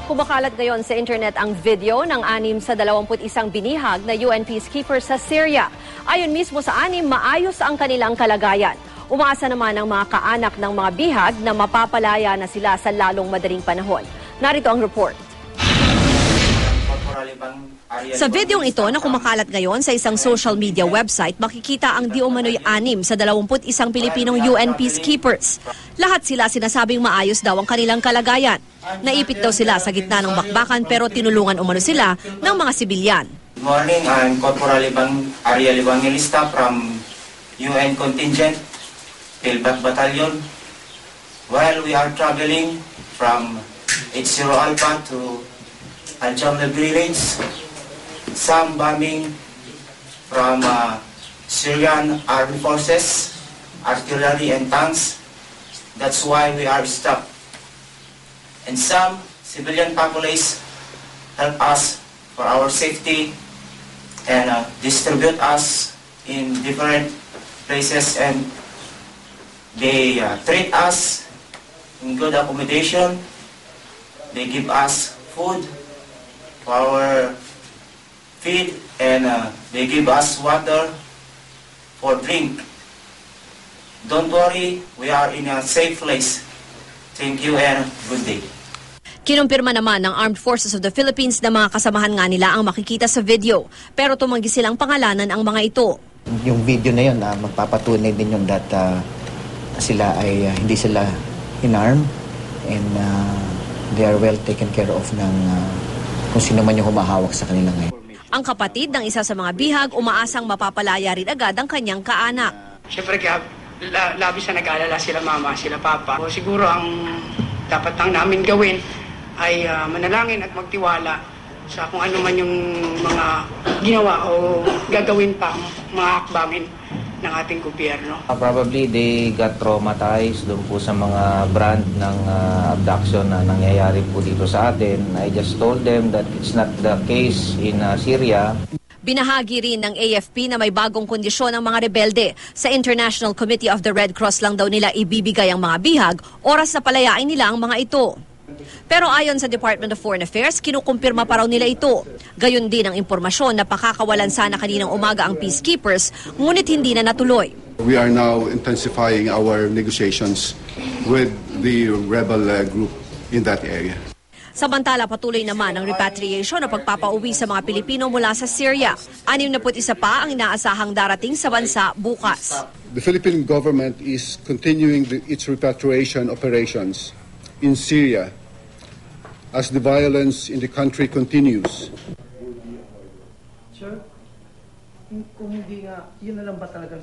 Kumakalat ngayon sa internet ang video ng 6 sa 21 binihag na UN peacekeepers sa Syria. Ayon mismo sa 6, maayos ang kanilang kalagayan. Umaasa naman ang mga kaanak ng mga bihag na mapapalaya na sila sa lalong madaling panahon. Narito ang report. Sa videong ito na kumakalat ngayon sa isang social media website, makikita ang di umano'y 6 sa 21 Pilipinong UN peacekeepers. Lahat sila sinasabing maayos daw ang kanilang kalagayan. Naipit daw sila sa gitna ng bakbakan pero tinulungan umano sila ng mga sibilyan. Good morning, I'm Corporal Ariel Evangelista from UN Contingent, Pilbat Battalion. While we are traveling from H0 Alpha to Al-Jamla village, some bombing from Syrian army forces, artillery and tanks. That's why we are stuck. And some civilian populace help us for our safety and distribute us in different places, and they treat us in good accommodation. They give us food for our feed, and they give us water for drink. Don't worry, we are in a safe place. Thank you and good day. Kinumpirma naman ng Armed Forces of the Philippines na mga kasamahan nga nila ang makikita sa video, pero tumanggi silang pangalanan ang mga ito. Yung video na yun, magpapatunay din yung data sila ay hindi sila in-arm, and they are well taken care of ng kung sino man yung humahawak sa kanila ngayon. Ang kapatid ng isa sa mga bihag umaasang mapapalaya rin agad ang kanyang kaanak. Siyempre kaya labis na nag-aalala sila mama, sila papa. O siguro ang dapat lang namin gawin ay manalangin at magtiwala sa kung ano man yung mga ginawa o gagawin pa mga hakbangin ng ating gobyerno. Probably they got traumatized doon po sa mga brand ng abduction na nangyayari po dito sa atin. I just told them that it's not the case in Syria. Binahagi rin ng AFP na may bagong kondisyon ng mga rebelde. Sa International Committee of the Red Cross lang daw nila ibibigay ang mga bihag, oras na palayain nila ang mga ito. Pero ayon sa Department of Foreign Affairs, kinukumpirma pa raw nila ito. Gayon din ang impormasyon na pakakawalan sana kaninang umaga ang peacekeepers, ngunit hindi na natuloy. We are now intensifying our negotiations with the rebel group in that area. Samantala, patuloy naman ang repatriation o pagpapauwi sa mga Pilipino mula sa Syria. 61 pa ang inaasahang darating sa bansa bukas. The Philippine government is continuing its repatriation operations in Syria as the violence in the country continues. Sir, kung hindi nga, yun na lang ba talaga?